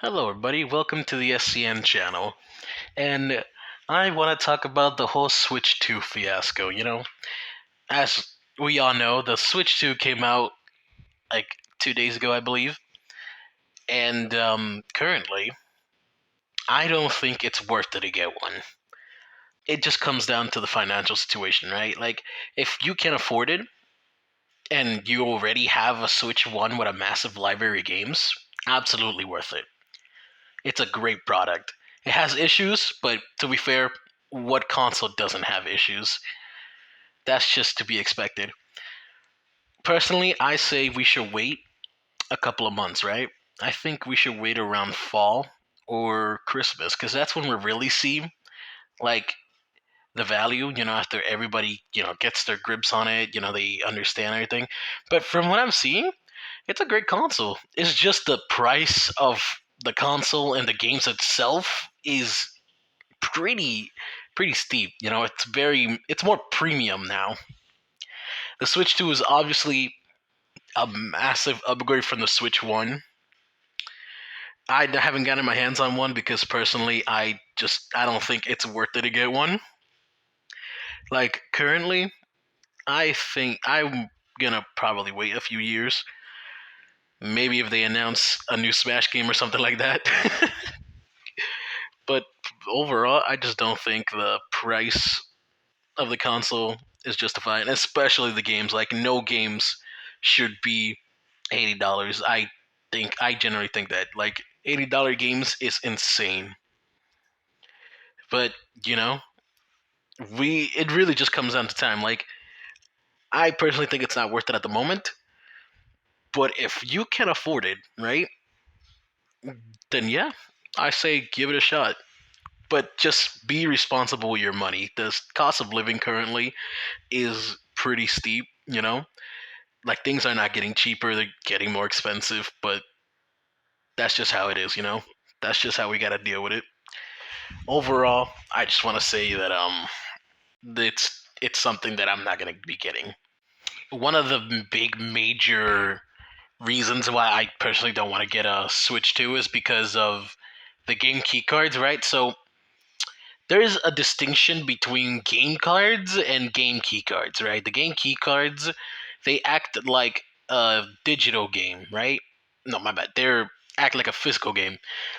Hello, everybody. Welcome to the SCN channel. And I want to talk about the whole Switch 2 fiasco. As we all know, the Switch 2 came out like 2 days ago, I believe. And currently, I don't think it's worth it to get one. It just comes down to the financial situation, right? Like, if you can afford it and you already have a Switch 1 with a massive library of games, absolutely worth it. It's a great product. It has issues, but to be fair, what console doesn't have issues? That's just to be expected. Personally, I say we should wait a couple of months, right? I think we should wait around fall or Christmas because that's when we really see like the value, after everybody, gets their grips on it, they understand everything. But from what I'm seeing, it's a great console. It's just the price of the console and the games itself is pretty steep. It's more premium now. The Switch 2 is obviously a massive upgrade from the Switch 1. I haven't gotten my hands on one because personally I don't think it's worth it to get one. Like currently, I think I'm gonna probably wait a few years. Maybe if they announce a new Smash game or something like that. But overall, I just don't think the price of the console is justified, especially the games. Like no games should be $80. I generally think that like $80 games is insane. But you know, we it really just comes down to time. Like I personally think it's not worth it at the moment. But if you can afford it, right? Then yeah, I say give it a shot. But just be responsible with your money. The cost of living currently is pretty steep. Like things are not getting cheaper; they're getting more expensive. But that's just how it is. That's just how we got to deal with it. Overall, I just want to say that it's something that I'm not going to be getting. One of the big major reasons why I personally don't want to get a Switch 2 is because of the game key cards, right? So there's a distinction between game cards and game key cards, right? The game key cards, they act like a digital game, right? No, my bad. They're act like a physical game.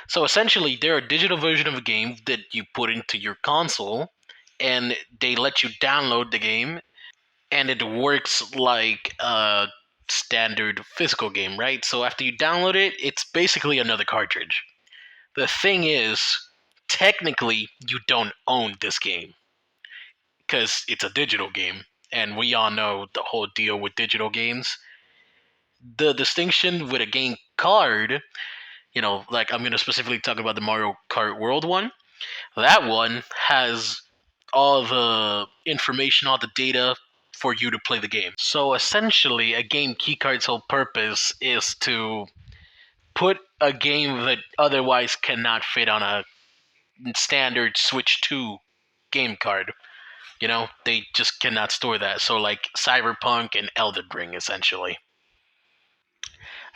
So essentially, they're a digital version of a game that you put into your console, and they let you download the game, and it works like a standard physical game, right? So after you download it, it's basically another cartridge. The thing is, technically, you don't own this game because it's a digital game, and we all know the whole deal with digital games. The distinction with a game card, like I'm going to specifically talk about the Mario Kart World one. That one has all the information, all the data for you to play the game. So essentially, a game keycard's whole purpose is to put a game that otherwise cannot fit on a standard Switch 2 game card. They just cannot store that. So, like Cyberpunk and Elden Ring, essentially.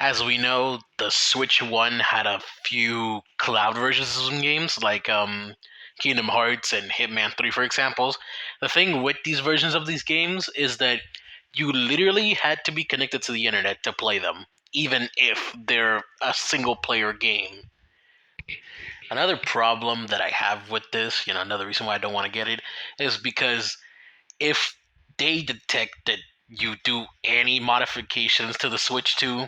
As we know, the Switch 1 had a few cloud versions of some games, like Kingdom Hearts and Hitman 3, for examples. The thing with these versions of these games is that you literally had to be connected to the internet to play them, even if they're a single player game. Another problem that I have with this, another reason why I don't want to get it, is because if they detect that you do any modifications to the Switch 2,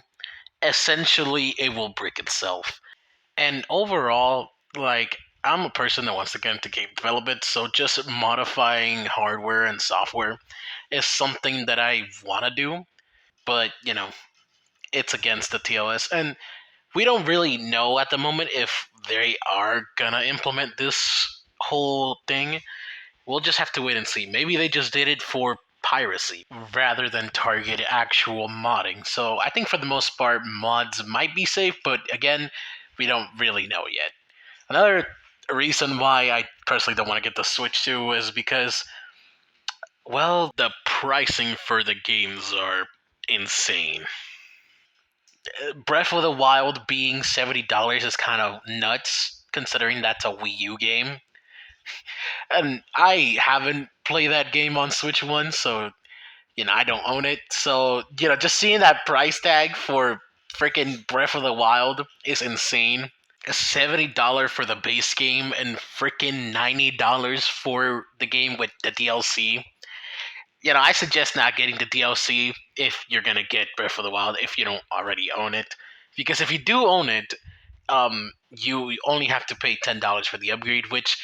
essentially it will break itself. And overall, like, I'm a person that wants to get into game development, so just modifying hardware and software is something that I want to do, but, it's against the TOS. And we don't really know at the moment if they are gonna implement this whole thing. We'll just have to wait and see. Maybe they just did it for piracy rather than target actual modding. So I think for the most part, mods might be safe, but again, we don't really know yet. Another reason why I personally don't want to get the Switch 2 is because, well, the pricing for the games are insane. Breath of the Wild being $70 is kind of nuts, considering that's a Wii U game. And I haven't played that game on Switch One, so I don't own it. So just seeing that price tag for freaking Breath of the Wild is insane. $70 for the base game and freaking $90 for the game with the DLC. I suggest not getting the DLC if you're gonna get Breath of the Wild if you don't already own it, because if you do own it, you only have to pay $10 for the upgrade, which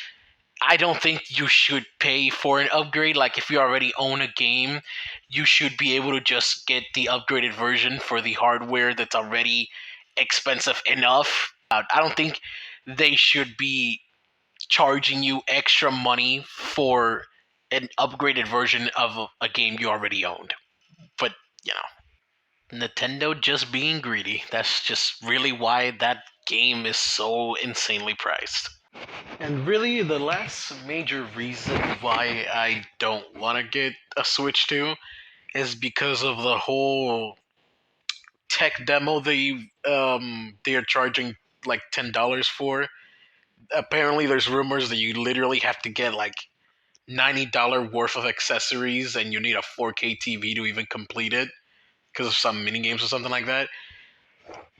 I don't think you should pay for an upgrade. Like if you already own a game, you should be able to just get the upgraded version for the hardware that's already expensive enough. I don't think they should be charging you extra money for an upgraded version of a game you already owned. But, Nintendo just being greedy. That's just really why that game is so insanely priced. And really, the last major reason why I don't want to get a Switch 2 is because of the whole tech demo they are charging like $10 for. Apparently, there's rumors that you literally have to get like $90 worth of accessories, and you need a 4K TV to even complete it because of some mini games or something like that.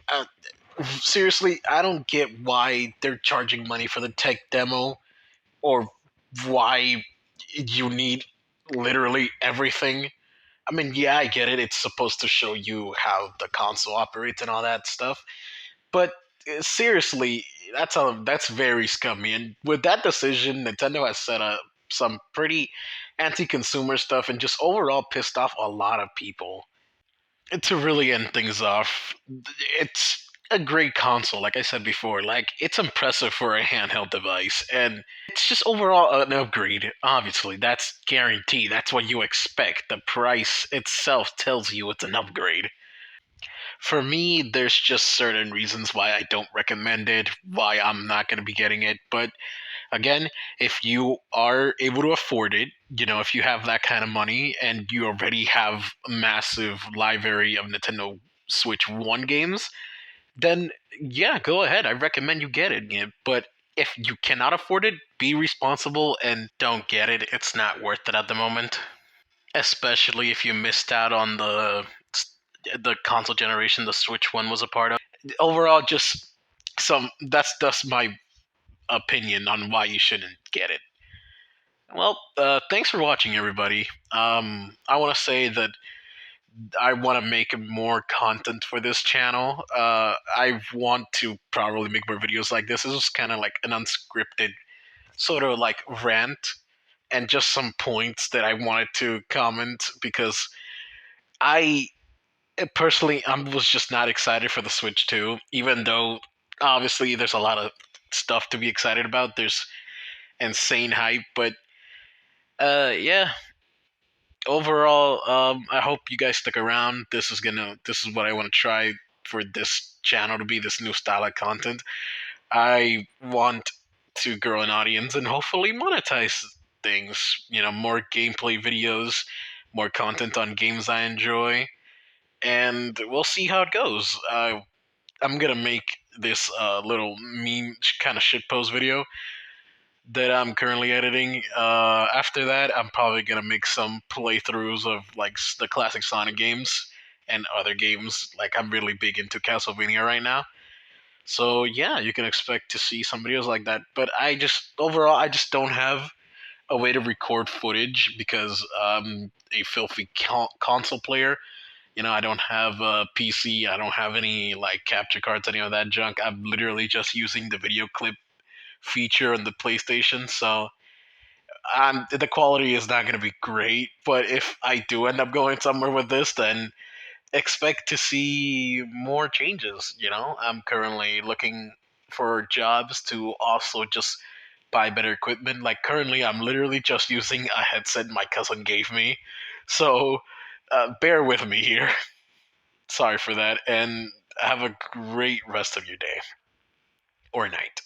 Uh, Seriously, I don't get why they're charging money for the tech demo, or why you need literally everything. I mean, yeah, I get it. It's supposed to show you how the console operates and all that stuff. But seriously, that's very scummy. And with that decision, Nintendo has set up some pretty anti-consumer stuff and just overall pissed off a lot of people. To really end things off, it's a great console, like I said before. Like, it's impressive for a handheld device, and it's just overall an upgrade. Obviously, that's guaranteed. That's what you expect. The price itself tells you it's an upgrade. For me, there's just certain reasons why I don't recommend it, why I'm not going to be getting it. But again, if you are able to afford it, if you have that kind of money and you already have a massive library of Nintendo Switch 1 games, then yeah, go ahead. I recommend you get it. But if you cannot afford it, be responsible and don't get it. It's not worth it at the moment, especially if you missed out on the console generation the Switch One was a part of. Overall, just some that's my opinion on why you shouldn't get it. Well, thanks for watching, everybody. I want to say that I want to make more content for this channel. I want to probably make more videos like this. This is kind of like an unscripted sort of like rant and just some points that I wanted to comment because I personally I was just not excited for the Switch 2, even though obviously there's a lot of stuff to be excited about. There's insane hype, but yeah, overall, I hope you guys stick around. This is what I want to try for this channel to be this new style of content. I want to grow an audience and hopefully monetize things. More gameplay videos, more content on games I enjoy, and we'll see how it goes. I'm gonna make this little meme kind of shitpost video that I'm currently editing. After that, I'm probably gonna make some playthroughs of like the classic Sonic games and other games. Like I'm really big into Castlevania right now, so yeah, you can expect to see some videos like that. But I just don't have a way to record footage because I'm a filthy console player. I don't have a PC. I don't have any like capture cards, any of that junk. I'm literally just using the video clip feature on the PlayStation, so the quality is not going to be great. But if I do end up going somewhere with this, then expect to see more changes. I'm currently looking for jobs to also just buy better equipment. Like currently, I'm literally just using a headset my cousin gave me, so bear with me here. Sorry for that, and have a great rest of your day or night.